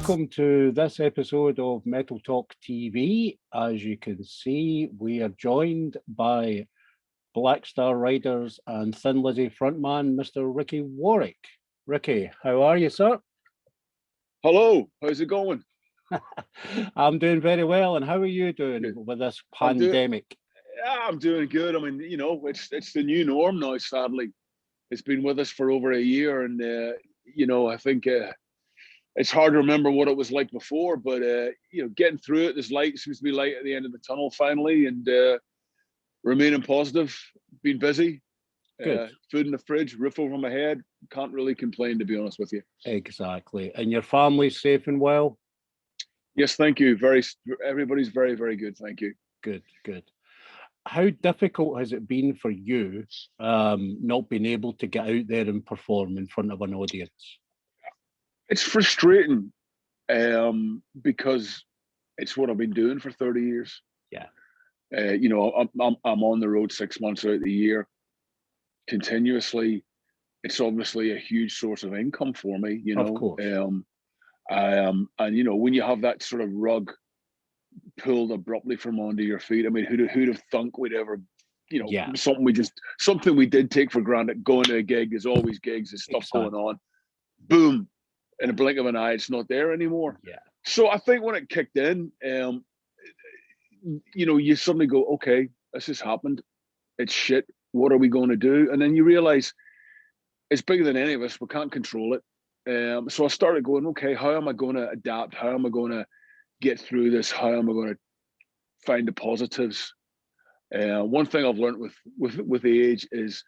welcome to this episode of MetalTalk TV. As you can see, we are joined by Black Star Riders and Thin Lizzy frontman, Mr. Ricky Warwick. Ricky, how are you, sir? Hello, how's it going? I'm doing very well, and how are you doing with this pandemic? I'm doing good. I mean, you know, it's the new norm now, sadly. It's been with us for over a year, and, you know, I think it's hard to remember what it was like before, but, you know, getting through it, there's light, seems to be light at the end of the tunnel finally, and remaining positive, been busy. Food in the fridge, roof over my head. Can't really complain, to be honest with you. Exactly. And your family's safe and well? Yes, thank you. Everybody's very, very good. Thank you. Good. How difficult has it been for you not being able to get out there and perform in front of an audience? It's frustrating because it's what I've been doing for 30 years. Yeah. You know, I'm on the road 6 months out of the year continuously. It's obviously a huge source of income for me, you know. Of course. And you know, when you have that sort of rug pulled abruptly from under your feet, I mean, who'd have thunk we'd ever, you know, something we did take for granted. Going to a gig, there's always gigs, there's stuff going on. Boom, in a blink of an eye, it's not there anymore. Yeah. So I think when it kicked in, you know, you suddenly go, okay, this has happened. It's shit. What are we going to do? And then you realize it's bigger than any of us. We can't control it. So I started going, okay, how am I going to adapt? How am I going to get through this? How am I going to find the positives? One thing I've learned with the age is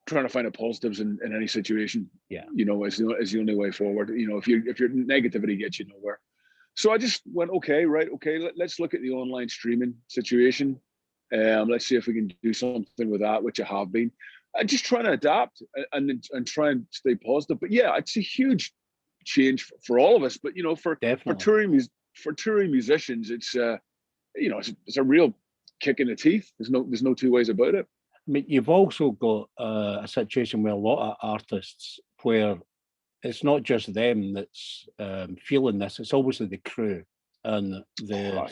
trying to find the positives in any situation. Yeah, you know, is the only way forward. You know, if your negativity gets you nowhere. So I just went, okay, let's look at the online streaming situation. Let's see if we can do something with that, which I have been. I'm just trying to adapt and try and stay positive. But yeah, it's a huge change for all of us. But you know, for touring musicians, it's you know, it's a real kick in the teeth. There's no two ways about it. I mean, you've also got a situation with a lot of artists where it's not just them that's feeling this; it's obviously the crew and the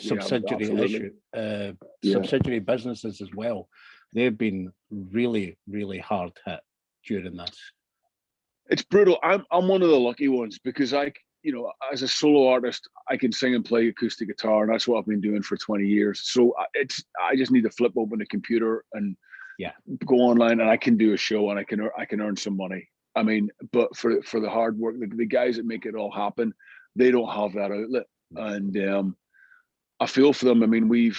subsidiary businesses as well. They've been really, really hard hit during this. It's brutal. I'm one of the lucky ones because you know, as a solo artist, I can sing and play acoustic guitar, and that's what I've been doing for 20 years. So I just need to flip open the computer and go online, and I can do a show, and I can earn some money. I mean, but for the hard work, the guys that make it all happen, they don't have that outlet, and I feel for them. I mean,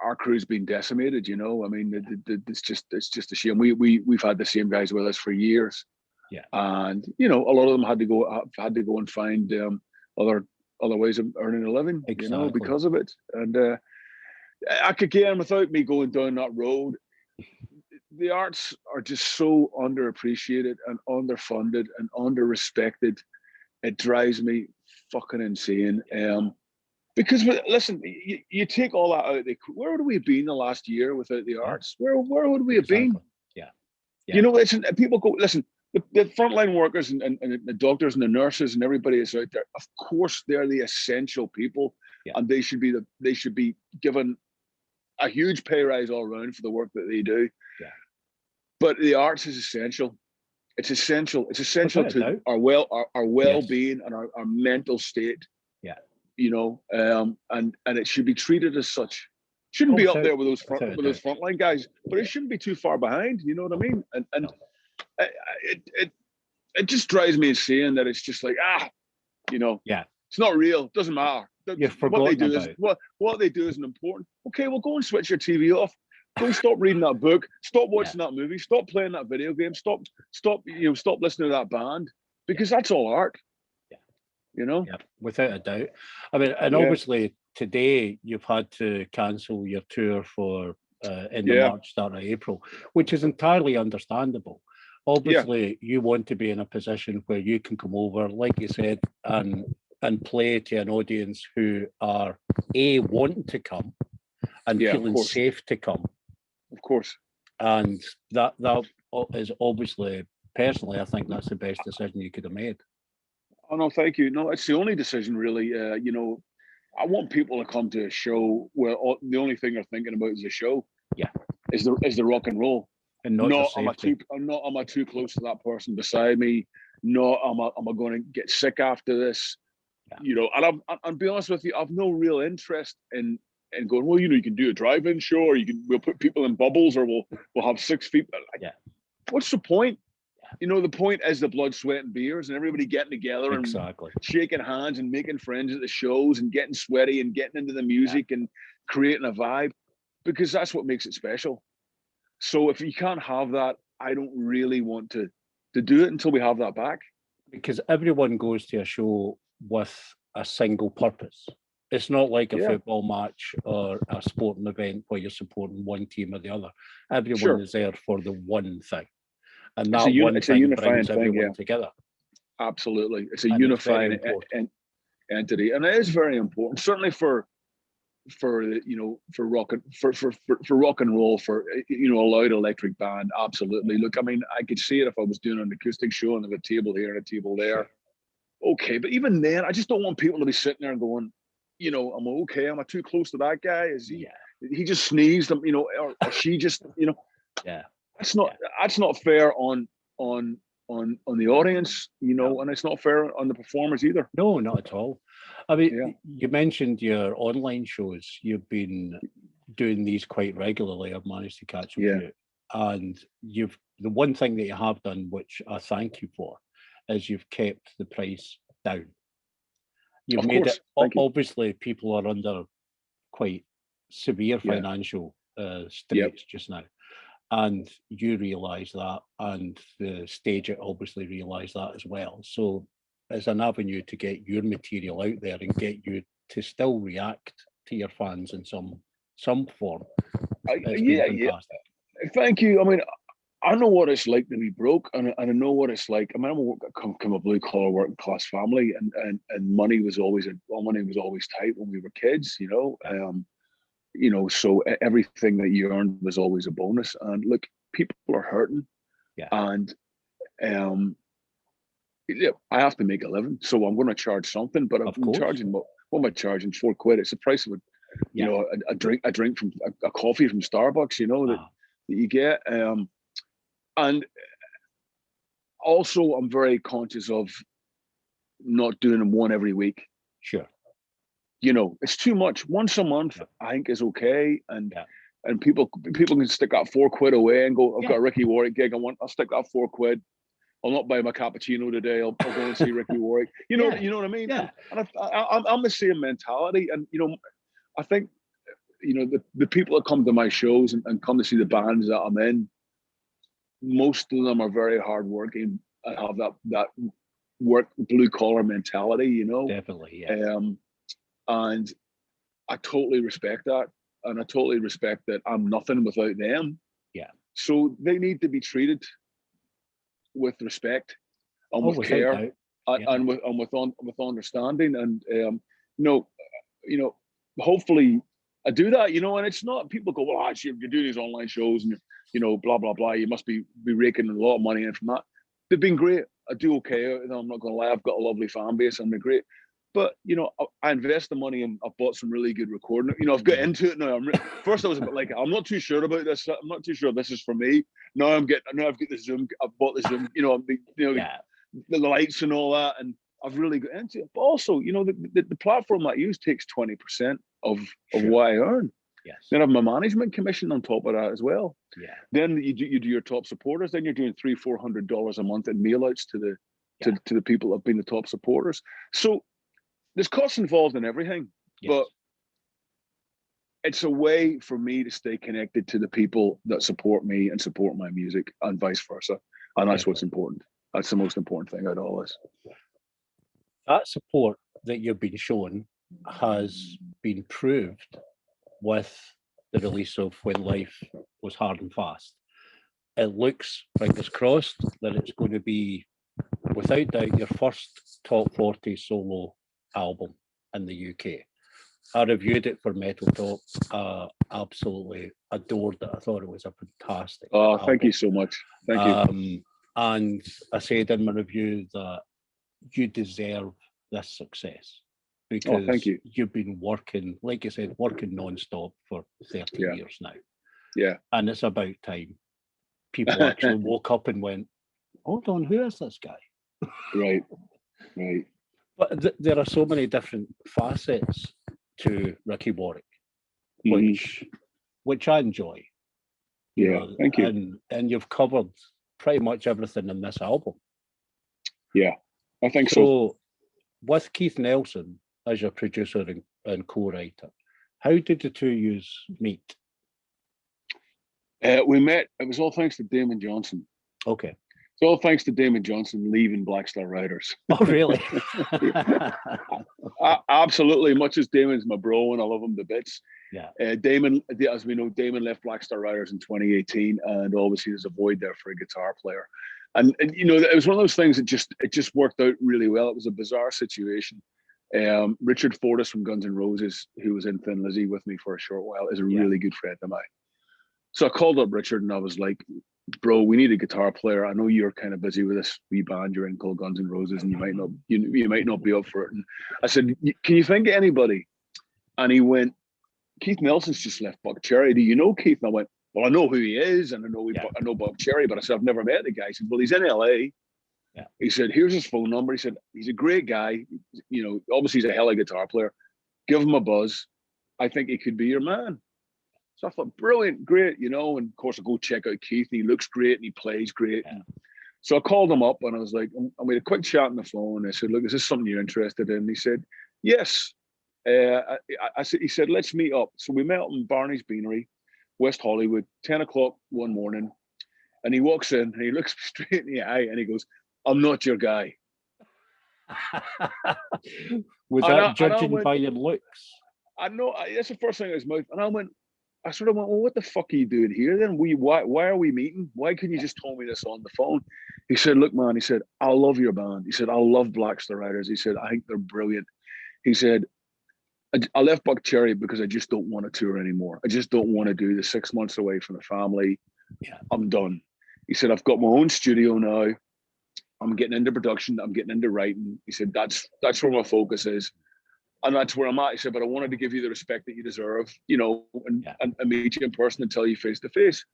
our crew's been decimated. You know, I mean, it's just a shame. We've had the same guys with us for years. Yeah, and you know, a lot of them had to go and find other ways of earning a living, you know, because of it. And again, without me going down that road, the arts are just so underappreciated and underfunded and underrespected. It drives me fucking insane. Because listen, you take all that out. Where would we have been the last year without the arts? Where would we have been? Yeah. You know, people go, listen. The frontline workers and the doctors and the nurses and everybody that's out there, of course, they're the essential people, and they should be given a huge pay rise all around for the work that they do. Yeah. But the arts is essential. It's essential. It's essential to our well-being and our mental state. Yeah. You know, and it should be treated as such. Shouldn't be up there with those frontline guys, but it shouldn't be too far behind. You know what I mean? And it just drives me insane that it's just like, you know, it's not real. It doesn't matter. What they do isn't important. Okay, well, go and switch your TV off. Go stop reading that book. Stop watching that movie. Stop playing that video game. Stop listening to that band, because that's all art. Yeah, you know. Yeah, without a doubt. I mean, and obviously today you've had to cancel your tour for end of March, start of April, which is entirely understandable. Obviously, you want to be in a position where you can come over, like you said, and play to an audience who are wanting to come and feeling safe to come. Of course. And that is obviously, personally, I think that's the best decision you could have made. Oh no, thank you. No, it's the only decision really. I want people to come to a show where the only thing they're thinking about is the show. Yeah, is the rock and roll, and not am I too close to that person beside me? Not am I going to get sick after this? Yeah. And I'll be honest with you, I've no real interest in going, well, you can do a drive-in show, or we'll put people in bubbles, or we'll have 6 feet. Yeah. What's the point? The point is the blood, sweat, and beers, and everybody getting together and shaking hands and making friends at the shows and getting sweaty and getting into the music and creating a vibe, because that's what makes it special. So if you can't have that, I don't really want to do it until we have that back. Because everyone goes to a show with a single purpose. It's not like a football match or a sporting event where you're supporting one team or the other. Everyone is there for the one thing. And that one thing brings everyone together. Absolutely. It's a unifying entity. And it is very important, certainly for rock and roll, for a loud electric band. Absolutely. Look, I mean, I could see it if I was doing an acoustic show and there's a table here and a table there. Okay, but even then, I just don't want people to be sitting there and going, am I too close to that guy? Is he just sneezed, or she just, That's not fair on the audience, and it's not fair on the performers either. No, not at all. I mean, you mentioned your online shows. You've been doing these quite regularly. I've managed to catch up with you. And the one thing that you have done, which I thank you for, is you've kept the price down. You've made it, obviously, people are under quite severe financial straits just now. And you realise that, and the stage obviously realised that as well. So as an avenue to get your material out there and get you to still react to your fans in some form. It's been fantastic. Thank you. I mean, I know what it's like to be broke, and I know what it's like. I mean, I come from a blue collar working class family, and money was always tight when we were kids, so everything that you earned was always a bonus. And look, people are hurting, and I have to make a living, so I'm going to charge something. But I'm charging what am I charging? £4. It's the price of a drink from a coffee from Starbucks, that you get. And also, I'm very conscious of not doing them one every week. Sure. It's too much. Once a month, I think is okay, and people can stick that £4 away and go, I've got a Ricky Warwick gig. I'll stick that £4. I'll not buy my cappuccino today. I'll go and see Ricky Warwick. You know what I mean? Yeah. And I'm the same mentality, and I think the people that come to my shows and come to see the bands that I'm in, most of them are very hardworking and have that work blue collar mentality. Definitely, and I totally respect that. And I totally respect that I'm nothing without them. Yeah. So they need to be treated with respect and with care and with understanding. And hopefully I do that, and it's not, people go, well, you're doing these online shows and blah blah blah, you must be raking a lot of money in from that. They've been great. I do okay. I'm not gonna lie, I've got a lovely fan base and they're great. But I invest the money and I've bought some really good recording. I've got into it now. First I was a bit like, I'm not too sure about this. I'm not too sure this is for me. Now I've got the Zoom. I've bought the Zoom. The lights and all that, and I've really got into it. But also, the platform I use takes 20% of what I earn. Yes. Then I have my management commission on top of that as well. Yeah. Then you do your top supporters. Then you're doing $300-400 a month in mail outs to the people that have been the top supporters. So there's costs involved in everything, but it's a way for me to stay connected to the people that support me and support my music, and vice versa. And that's what's important. That's the most important thing out of all this. That support that you've been shown has been proved with the release of When Life Was Hard and Fast. It looks, fingers crossed, that it's going to be, without doubt, your first top 40 solo album in the UK. I reviewed it for MetalTalk. Absolutely adored it. I thought it was a fantastic album. Thank you so much. Thank you. And I said in my review that you deserve this success Oh, thank because you. you've been working, like I said, working non-stop for 30 years now. Yeah. And it's about time people actually woke up and went, hold on, who is this guy? Right. Right. But there are so many different facets to Ricky Warwick, which I enjoy. Yeah, thank you. And you've covered pretty much everything in this album. Yeah, I think so. With Keith Nelson as your producer and co-writer, how did the two yous meet? We met, it was all thanks to Damon Johnson. Okay. It's all thanks to Damon Johnson leaving Black Star Riders. Oh, really? Absolutely. Much as Damon's my bro and I love him to bits. Yeah. Damon, as we know, Damon left Black Star Riders in 2018, and obviously there's a void there for a guitar player. And you know, it was one of those things that just worked out really well. It was a bizarre situation. Richard Fortas from Guns N' Roses, who was in Thin Lizzy with me for a short while, is a really good friend of mine. So I called up Richard and I was like, bro, we need a guitar player. I know you're kind of busy with this wee band you're in called Guns N' Roses, and you might not be up for it. And I said, can you think of anybody? And he went, Keith Nelson's just left Buck Cherry. Do you know Keith? And I went, well, I know who he is, and I know Buck Cherry, but I said, I've never met the guy. He said, well, he's in LA. Yeah. He said, here's his phone number. He said, he's a great guy. You know, obviously he's a hell of a guitar player. Give him a buzz. I think he could be your man. So I thought, brilliant, great, you know, and of course I go check out Keith, and he looks great and he plays great. Yeah. So I called him up and I was like, I made a quick chat on the phone. I said, look, is this something you're interested in? And he said, yes. He said, let's meet up. So we met up in Barney's Beanery, West Hollywood, 10 o'clock one morning. And he walks in and he looks me straight in the eye and he goes, I'm not your guy. Was that judging by your looks? I know, that's the first thing out of his mouth. And I sort of went, well, what the fuck are you doing here then? Why are we meeting? Why couldn't you just tell me this on the phone? He said, look, man, he said, I love your band. He said, I love Black Star Riders. He said, I think they're brilliant. He said, I left Buck Cherry because I just don't want to tour anymore. I just don't want to do the 6 months away from the family. Yeah. I'm done. He said, I've got my own studio now. I'm getting into production. I'm getting into writing. He said, that's where my focus is. And that's where I'm at. He said, but I wanted to give you the respect that you deserve, you know, and meet you in person and tell you face to face.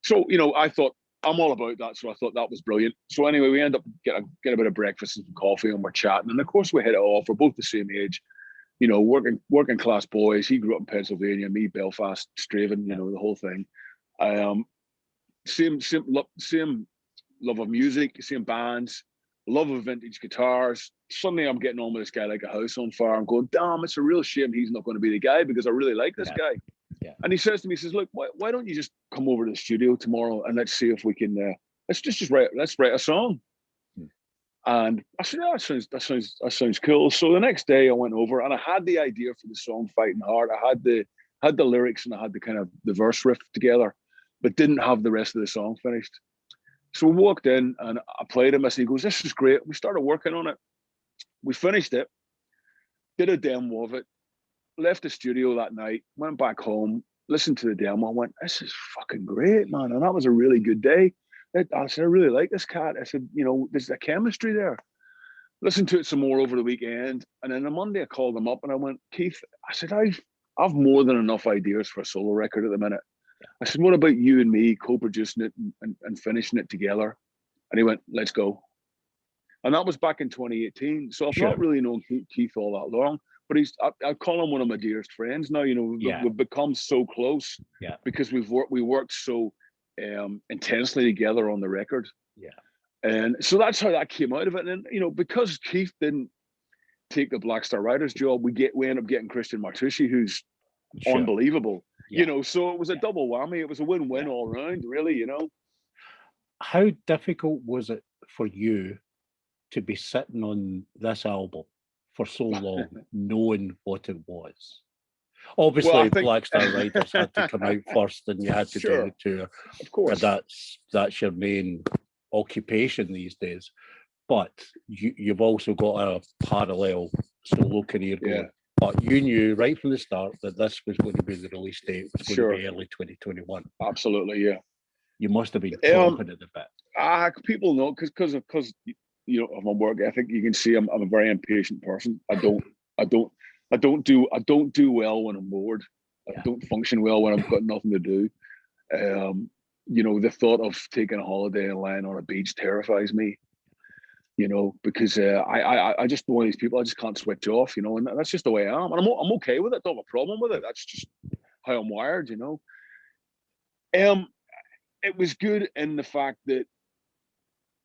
So, you know, I thought, I'm all about that. So I thought that was brilliant. So anyway, we end up get a bit of breakfast and some coffee, and we're chatting. And of course we hit it off. We're both the same age, you know, working class boys. He grew up in Pennsylvania, me, Belfast, Straven, you know, the whole thing. Same love of music, same bands, love of vintage guitars. Suddenly I'm getting on with this guy like a house on fire. I'm going, damn, it's a real shame he's not going to be the guy, because I really like this guy. Yeah. And he says to me, he says, look, why don't you just come over to the studio tomorrow and let's see if we can, let's write a song. And I said, yeah, that sounds cool. So the next day I went over and I had the idea for the song Fighting Heart. I had the lyrics and I had the verse riff together, but didn't have the rest of the song finished. So we walked in and I played him. I said, he goes, this is great. We started working on it. We finished it, did a demo of it, left the studio that night, went back home, listened to the demo, went, this is fucking great, man. And that was a really good day. I said, I really like this cat. I said, you know, there's a chemistry there. Listened to it some more over the weekend. And then on Monday, I called him up and I went, Keith, I said, I've more than enough ideas for a solo record at the minute. I said, what about you and me co-producing it and finishing it together? And he went, let's go. And that was back in 2018. So I've not really known Keith all that long, but I call him one of my dearest friends now. You know, we've become so close because we worked so intensely together on the record. Yeah. And so that's how that came out of it. And, you know, because Keith didn't take the Black Star Riders job, we end up getting Christian Martucci, who's unbelievable. Yeah. You know, so it was a double whammy. It was a win-win all around, really, you know. How difficult was it for you to be sitting on this album for so long, knowing what it was? Obviously, Black Star Riders had to come out first, and you had to do the tour. Of course, that's your main occupation these days. But you've also got a parallel solo career going. But you knew right from the start that this was going to be the release date. It was going to be early 2021. Absolutely, yeah. You must have been chomping at the bit. People know because you know, of my work ethic, you can see I'm a very impatient person. I don't do well when I'm bored. I don't function well when I've got nothing to do. You know, the thought of taking a holiday and lying on a beach terrifies me. You know, because I just one of these people, I just can't switch off. You know, and that's just the way I am, and I'm okay with it. Don't have a problem with it. That's just how I'm wired. You know. It was good in the fact that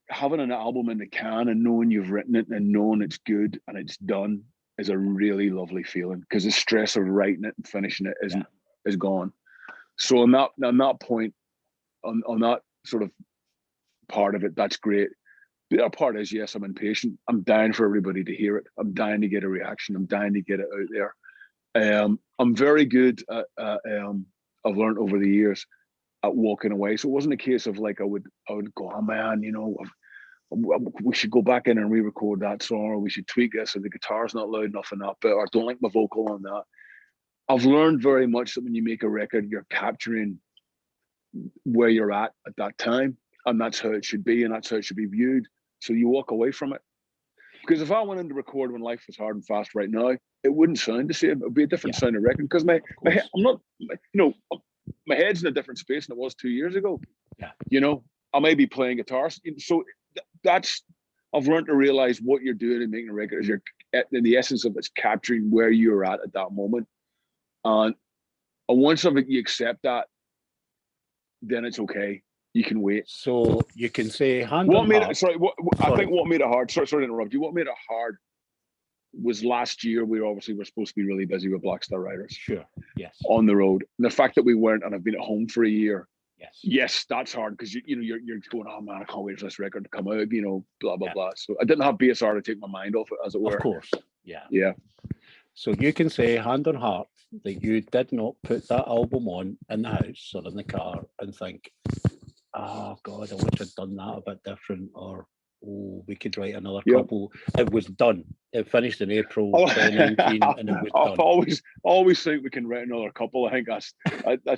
having an album in the can and knowing you've written it and knowing it's good and it's done is a really lovely feeling, because the stress of writing it and finishing it is gone. So on that point, on that sort of part of it, that's great. The other part is, yes, I'm impatient. I'm dying for everybody to hear it. I'm dying to get a reaction. I'm dying to get it out there. I'm very good at, I've learned over the years, at walking away. So it wasn't a case of like I would go, oh man, you know, we should go back in and re-record that song, or we should tweak this, or the guitar's not loud enough in that bit, or I don't like my vocal on that. I've learned very much that when you make a record, you're capturing where you're at that time, and that's how it should be, and that's how it should be viewed. So you walk away from it. Because if I went in to record when life was hard and fast right now, it wouldn't sound the same. It would be a different sounding record, because my head, I'm not, you know, my head's in a different space than it was 2 years ago. Yeah. You know, I may be playing guitar. So that's, I've learned to realize what you're doing in making a record is you're, in the essence of it's capturing where you're at that moment. And once of it, you accept that, then it's okay. You can wait. So you can say, I think what made it hard, sorry to interrupt you. What made it hard was last year, we were supposed to be really busy with Black Star Riders. Sure. Yes. On the road. And the fact that we weren't, and I've been at home for a year. Yes, that's hard, because you're going, oh man, I can't wait for this record to come out, you know, blah blah blah. So I didn't have BSR to take my mind off it, as it were. Of course. Yeah. So you can say, hand on heart, that you did not put that album on in the house or in the car and think, oh God, I wish I'd done that a bit different, or oh, we could write another couple. It was done. It finished in April 2019, and it was done. I've always think we can write another couple. I think that's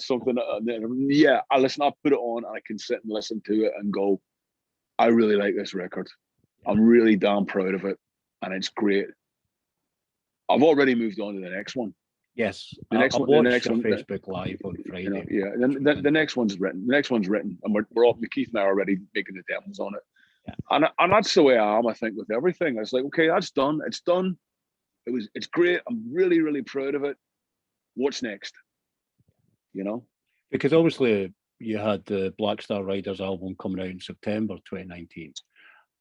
something that, listen, I put it on and I can sit and listen to it and go, I really like this record. I'm really damn proud of it, and it's great. I've already moved on to the next one. Yes, the next one, Facebook Live on Friday. You know, the next one's written. The next one's written, and we're all, Keith and I are already making the demos on it. Yeah. And that's the way I am, I think, with everything. It's like, okay, that's done. It's done. It's great. I'm really, really proud of it. What's next? You know? Because obviously you had the Black Star Riders album coming out in September 2019.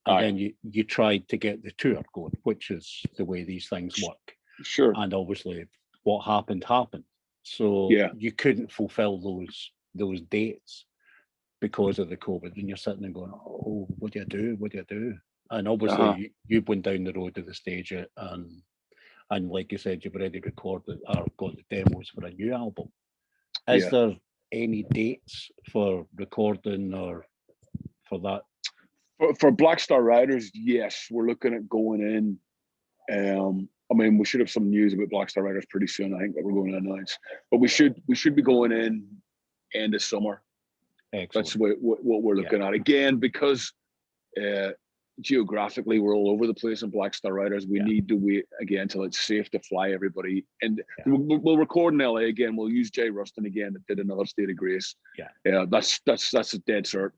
And then you tried to get the tour going, which is the way these things work. Sure. And obviously what happened. So you couldn't fulfill those dates because of the COVID, and you're sitting and going, oh, what do you do? And obviously you went down the road to the stage, and like you said, you've already recorded or got the demos for a new album. Is there any dates for recording or for that? For Black Star Riders, yes, we're looking at going in. I mean, we should have some news about Black Star Riders pretty soon, I think, that we're going to announce. But we should be going in end of summer. Excellent. That's what we're looking at. Again, because geographically we're all over the place in Black Star Riders, we need to wait again till it's safe to fly everybody. And we'll record in LA again. We'll use Jay Rustin again that did another State of Grace. Yeah, that's a dead cert.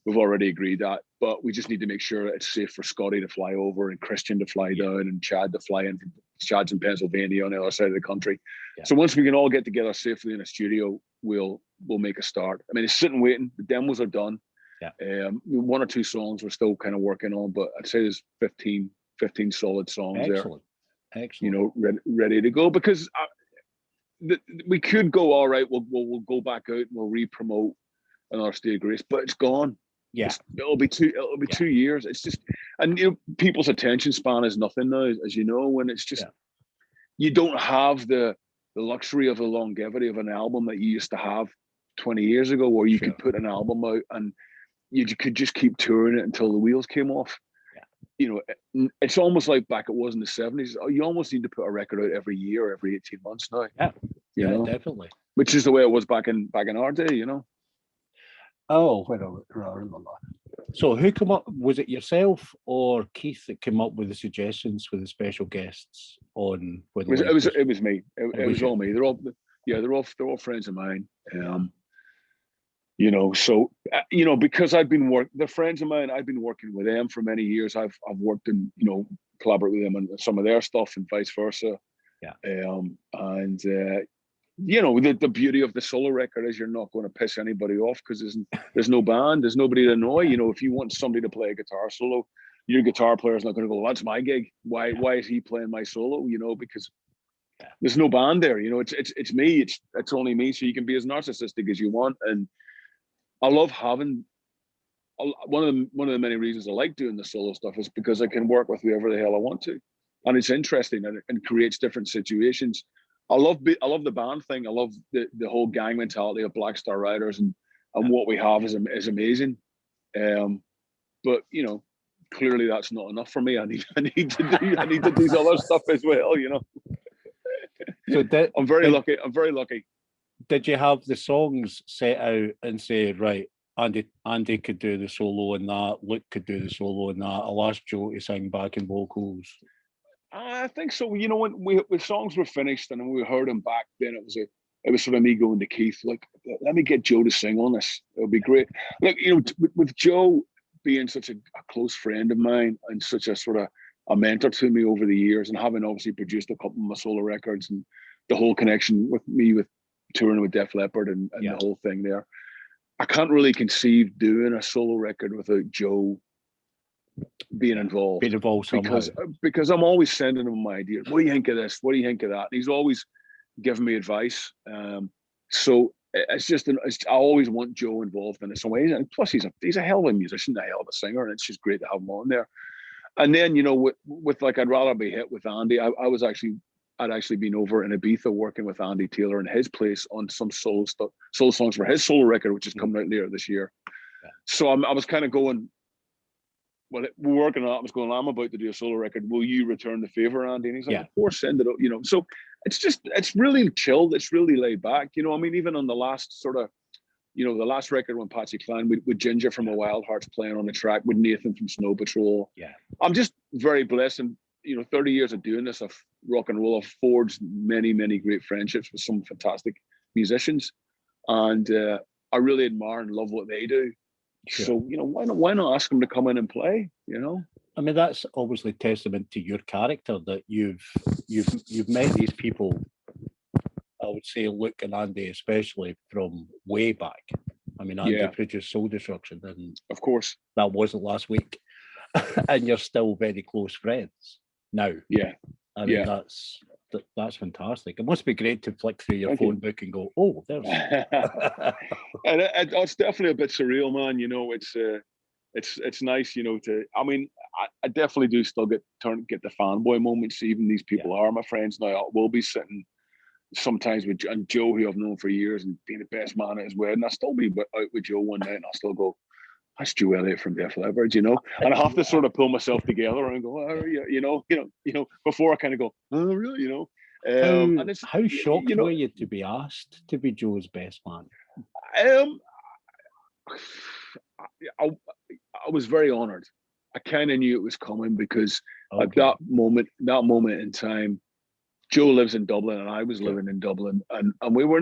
We've already agreed that, but we just need to make sure it's safe for Scotty to fly over and Christian to fly down and Chad to fly in. Chad's in Pennsylvania on the other side of the country. So once we can all get together safely in a studio, we'll make a start. I mean, it's sitting waiting. The demos are done. One or two songs we're still kind of working on, but I'd say there's 15 solid songs there. Excellent. You know, ready to go, because we could go, all right, we'll go back out and we'll re-promote another State of Grace, but it's gone. It'll be 2 years. It's just, and you know, people's attention span is nothing now, as you know, when it's just you don't have the luxury of the longevity of an album that you used to have 20 years ago, where you could put an album out and you could just keep touring it until the wheels came off. You know, it's almost like back it was in the 70s. You almost need to put a record out every year, every 18 months now. You know? Definitely. Which is the way it was back in our day, you know. Oh, So who came up? Was it yourself or Keith that came up with the suggestions for the special guests on when It was me. It was all me. They're all friends of mine. You know, so you know, because they're friends of mine. I've been working with them for many years. I've worked and, you know, collaborate with them on some of their stuff and vice versa. You know, the beauty of the solo record is you're not going to piss anybody off because there's no band, there's nobody to annoy. You know, if you want somebody to play a guitar solo, your guitar player is not going to go, well, that's my gig. Why is he playing my solo? You know, because there's no band there. You know, it's me. It's only me. So you can be as narcissistic as you want. And I love having one of the many reasons I like doing the solo stuff is because I can work with whoever the hell I want to, and it's interesting and creates different situations. I love the band thing. I love the whole gang mentality of Black Star Riders and what we have is amazing. But you know, clearly that's not enough for me. I need to do other stuff as well. You know. So I'm very lucky. I'm very lucky. Did you have the songs set out and say, right, Andy could do the solo in that, Luke could do the solo in that, I'll ask Joe to sing backing vocals? I think so. You know, when songs were finished and we heard them back, then it was sort of me going to Keith, like, let me get Joe to sing on this. It would be great. Like, you know, with Joe being such a close friend of mine and such a sort of a mentor to me over the years, and having obviously produced a couple of my solo records and the whole connection with me with touring with Def Leppard and the whole thing there, I can't really conceive doing a solo record without Joe being involved because I'm always sending him my ideas. What do you think of this? What do you think of that? And he's always giving me advice. So it's I always want Joe involved in it some way. And plus, he's a hell of a musician, a hell of a singer, and it's just great to have him on there. And then, you know, with like I'd Rather Be Hit with Andy, I'd actually been over in Ibiza working with Andy Taylor in his place on some solo songs for his solo record, which is coming out later this year. So I was kind of going, well, we're working on it. I was going, I'm about to do a solo record. Will you return the favor, Andy? And he's like, of course, send it out. You know, so it's really chilled. It's really laid back. You know, I mean, even on the last sort of, you know, the last record when Patsy Cline with Ginger from A Wild Hearts playing on the track with Nathan from Snow Patrol. I'm just very blessed. And, you know, 30 years of doing this, of rock and roll, I've forged many, many great friendships with some fantastic musicians. And I really admire and love what they do. Sure. So, you know, why not ask them to come in and play, you know? I mean, that's obviously testament to your character that you've met these people, I would say Luke and Andy especially, from way back. I mean, Andy produced Soul Destruction, and of course that wasn't last week. And you're still very close friends now. I mean, that's fantastic. It must be great to flick through your phone book and go, oh, there's and it's definitely a bit surreal, man. You know, it's nice, you know, I mean, I definitely do still get the fanboy moments. Even these people are my friends now. We'll be sitting sometimes with Joe, who I've known for years, and being the best man at his wedding. I'll still be out with Joe one night and I'll still go, that's Joe Elliott from Def Leppard, you know, and I have to sort of pull myself together and go, oh, you know, before I kind of go, oh, really, you know. And how shocked were you to be asked to be Joe's best man? I was very honored. I kind of knew it was coming because at that moment in time, Joe lives in Dublin and I was living in Dublin, and we were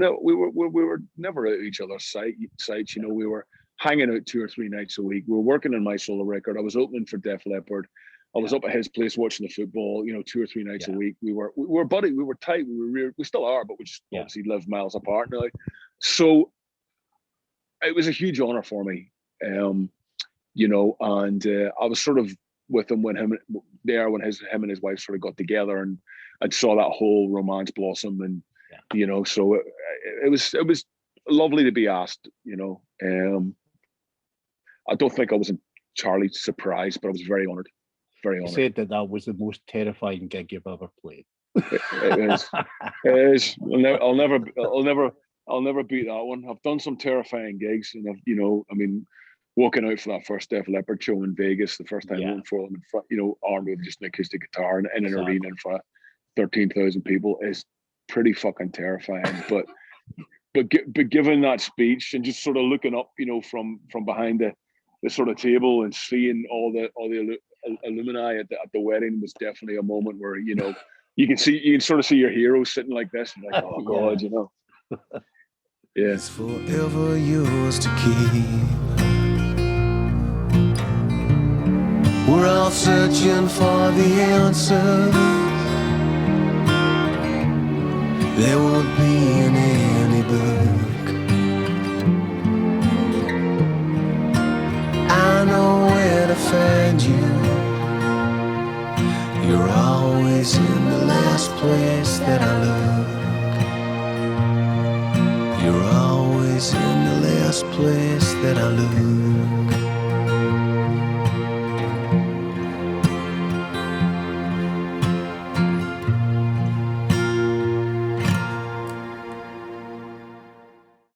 never at each other's sites. You know, we were hanging out 2 or 3 nights a week. We were working on my solo record. I was opening for Def Leppard. I was up at his place watching the football, you know, 2 or 3 nights a week. We were buddy. We were tight. We still are, but we just obviously live miles apart now. So it was a huge honor for me, you know, and I was sort of with him when him and his wife sort of got together and saw that whole romance blossom, and you know, so it was lovely to be asked, you know. I don't think I was entirely surprised, but I was very honored. Very honored. You said that was the most terrifying gig you've ever played. It is. It is. I'll never beat that one. I've done some terrifying gigs, and you know, I mean, walking out for that first Def Leppard show in Vegas, the first time opening for them, in front, you know, armed with just an acoustic guitar and in an arena in front of 13,000 people is pretty fucking terrifying. But given that speech and just sort of looking up, you know, from behind the sort of table and seeing all the alumni at the wedding was definitely a moment where, you know, you can sort of see your hero sitting like this and like, oh God, you know. Yeah. It's forever yours to keep. We're all searching for the answers. There won't be in any book. I know where to find you. You're always in the last place that I look. You're always in the last place that I look.